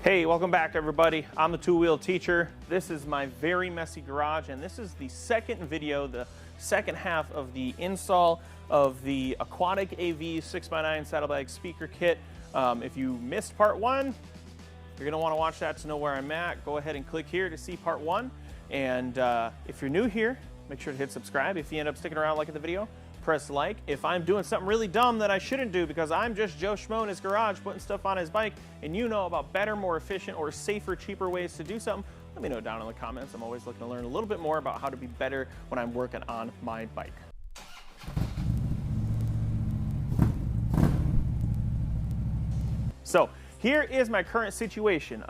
Hey, welcome back everybody. I'm the two-wheel teacher. This is my very messy garage, and this is the second video, the second half of the install of the Aquatic AV 6x9 saddlebag speaker kit. If you missed part one, you're gonna wanna watch that to know where I'm at. Go ahead and click here to see part one. And if you're new here, make sure to hit subscribe. If you end up sticking around liking the video, press like. If I'm doing something really dumb that I shouldn't do because I'm just Joe Schmo in his garage putting stuff on his bike and you know about better, more efficient, or safer, cheaper ways to do something, let me know down in the comments. I'm always looking to learn a little bit more about how to be better when I'm working on my bike. So here is my current situation.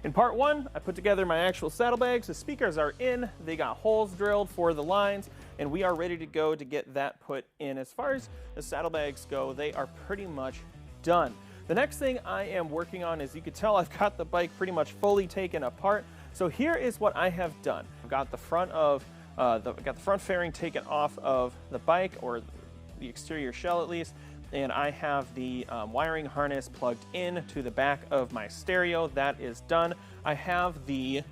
In part one, I put together my actual saddlebags. The speakers are in, they got holes drilled for the lines, and we are ready to go to get that put in. As far as the saddlebags go, they are pretty much done. The next thing I am working on is, you can tell I've got the bike pretty much fully taken apart. So here is what I have done. I've got the front of got the front fairing taken off of the bike, or the exterior shell at least, and I have the wiring harness plugged in to the back of my stereo. That is done. I have the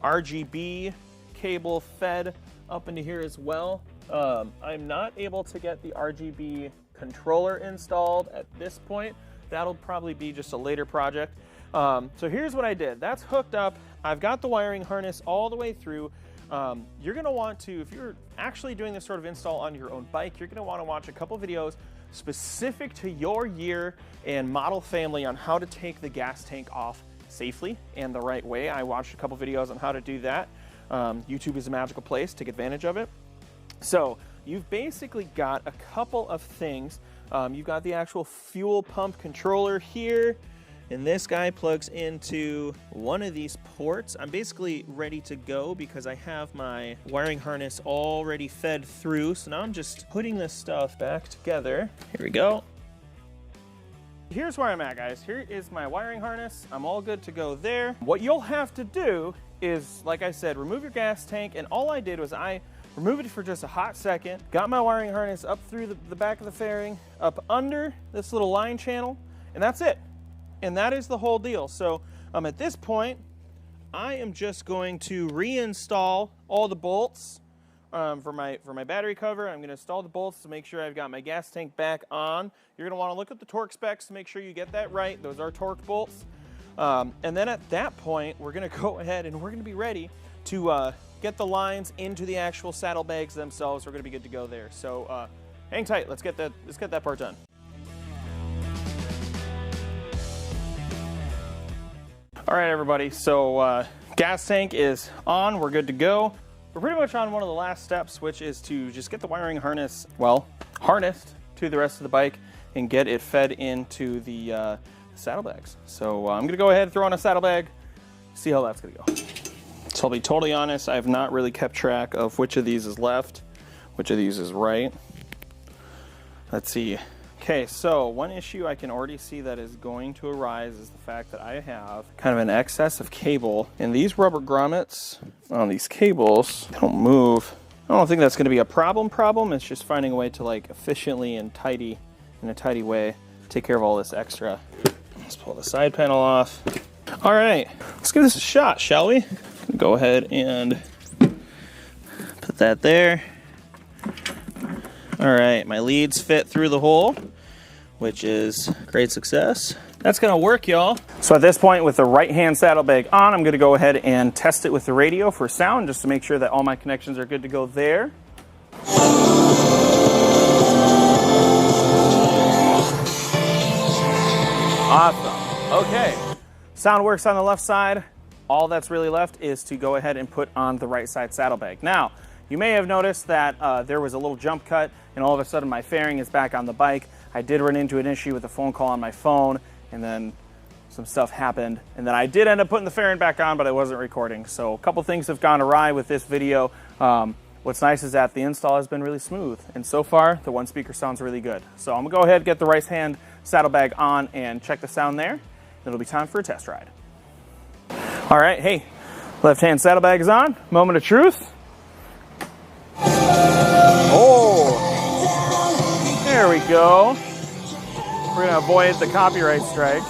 RGB cable fed up into here as well. I'm not able to get the RGB controller installed at this point. That'll probably be just a later project. So here's what I did. That's hooked up. I've got the wiring harness all the way through. You're gonna want to, if you're actually doing this sort of install on your own bike, you're gonna wanna watch a couple videos specific to your year and model family on how to take the gas tank off safely and the right way. I watched a couple videos on how to do that. YouTube is a magical place. Take advantage of it. So you've basically got a couple of things. You've got the actual fuel pump controller here, and this guy plugs into one of these ports. I'm basically ready to go because I have my wiring harness already fed through. So now I'm just putting this stuff back together. Here we go. Here's where I'm at, guys. Here is my wiring harness. I'm all good to go there. What you'll have to do is, like I said, remove your gas tank, and all I did was I removed it for just a hot second, got my wiring harness up through the back of the fairing, up under this little line channel, and that's it. And that is the whole deal. So at this point, I am just going to reinstall all the bolts for my battery cover. I'm going to install the bolts to make sure I've got my gas tank back on. You're going to want to look at the torque specs to make sure you get that right. Those are torque bolts. And then at that point, we're going to go ahead and we're going to be ready to get the lines into the actual saddlebags themselves. We're going to be good to go there. So hang tight. Let's get that part done. All right, everybody. So gas tank is on. We're good to go. We're pretty much on one of the last steps, which is to just get the wiring harness, well, harnessed to the rest of the bike and get it fed into the saddlebags. So I'm gonna go ahead and throw on a saddlebag, see how that's gonna go. So I'll be totally honest, I have not really kept track of which of these is left, which of these is right. Let's see. Okay, so one issue I can already see that is going to arise is the fact that I have kind of an excess of cable, and these rubber grommets on these cables don't move. I don't think that's gonna be a problem. It's just finding a way to, like, efficiently and in a tidy way take care of all this extra. Let's pull the side panel off. All right, let's give this a shot, shall we? Go ahead and put that there. All right, my leads fit through the hole, which is great success. That's gonna work, y'all. So at this point, with the right-hand saddlebag on, I'm gonna go ahead and test it with the radio for sound, just to make sure that all my connections are good to go there. Awesome, okay. Sound works on the left side. All that's really left is to go ahead and put on the right side saddlebag. Now, you may have noticed that there was a little jump cut, and all of a sudden my fairing is back on the bike. I did run into an issue with a phone call on my phone, and then some stuff happened, and then I did end up putting the fairing back on, but I wasn't recording. So a couple things have gone awry with this video. What's nice is that the install has been really smooth, and so far the one speaker sounds really good. So I'm gonna go ahead and get the right hand saddlebag on and check the sound there. It'll be time for a test ride. All right, hey, left hand saddlebag is on. Moment of truth. Oh, there we go. We're gonna avoid the copyright strike.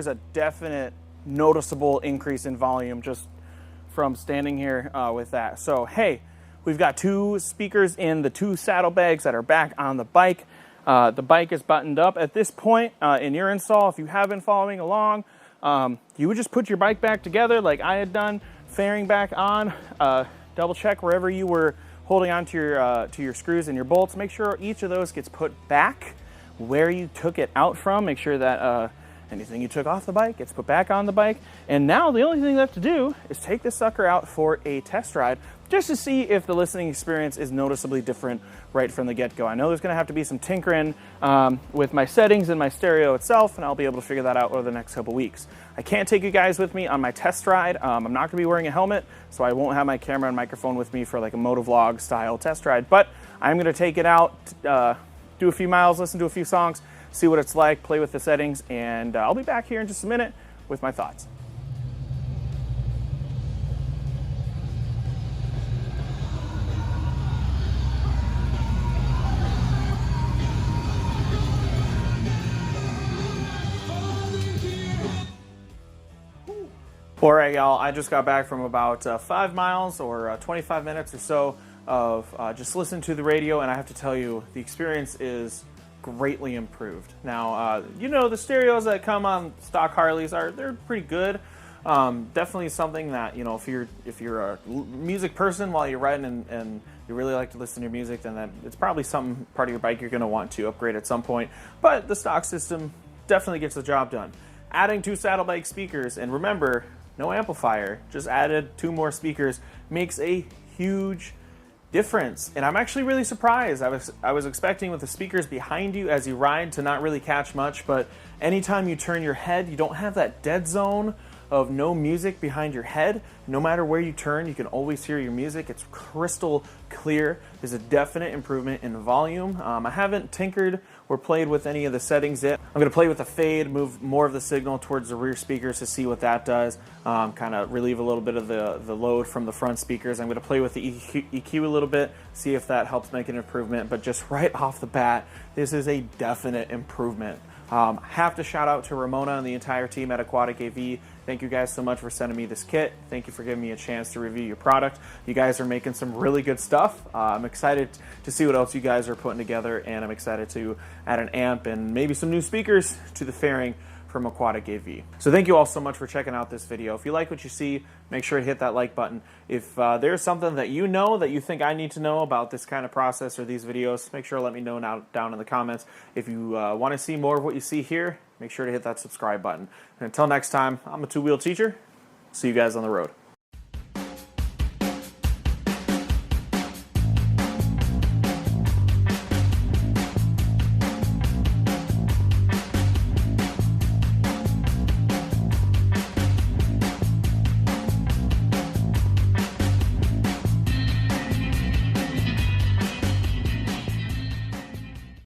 there's a definite noticeable increase in volume just from standing here with that. So hey, we've got 2 speakers in the 2 saddlebags that are back on the bike. The bike is buttoned up. At this point in your install, if you have been following along, you would just put your bike back together like I had done, fairing back on, double check wherever you were holding on to your screws and your bolts. Make sure each of those gets put back where you took it out from. Make sure that anything you took off the bike gets put back on the bike. And now the only thing left to do is take this sucker out for a test ride just to see if the listening experience is noticeably different right from the get-go. I know there's gonna have to be some tinkering with my settings and my stereo itself, and I'll be able to figure that out over the next couple weeks. I can't take you guys with me on my test ride. I'm not gonna be wearing a helmet, so I won't have my camera and microphone with me for like a motovlog style test ride, but I'm gonna take it out, do a few miles, listen to a few songs, see what it's like, play with the settings, and I'll be back here in just a minute with my thoughts. All right, y'all, I just got back from about 5 miles or 25 minutes or so of just listening to the radio, and I have to tell you, the experience is greatly improved. Now, you know, the stereos that come on stock Harleys they're pretty good. Definitely something that, you know, if you're a music person while you're riding and you really like to listen to your music, then it's probably some part of your bike you're going to want to upgrade at some point. But the stock system definitely gets the job done. Adding 2 saddlebag speakers, and remember, no amplifier, just added 2 more speakers, makes a huge difference. And I'm actually really surprised. I was expecting with the speakers behind you as you ride to not really catch much, but anytime you turn your head, you don't have that dead zone of no music behind your head. No matter where you turn, you can always hear your music. It's crystal clear. There's a definite improvement in volume. I haven't tinkered or played with any of the settings yet. I'm going to play with the fade, move more of the signal towards the rear speakers to see what that does. Kind of relieve a little bit of the load from the front speakers. I'm going to play with the EQ a little bit, see if that helps make an improvement. But just right off the bat, this is a definite improvement. Have to shout out to Ramona and the entire team at Aquatic AV. Thank you guys so much for sending me this kit. Thank you for giving me a chance to review your product. You guys are making some really good stuff. I'm excited to see what else you guys are putting together, and I'm excited to add an amp and maybe some new speakers to the fairing from Aquatic AV. So thank you all so much for checking out this video. If you like what you see, make sure to hit that like button. If there's something that you know that you think I need to know about this kind of process or these videos, make sure to let me know down in the comments. If you want to see more of what you see here, make sure to hit that subscribe button. And until next time, I'm a two-wheel teacher. See you guys on the road.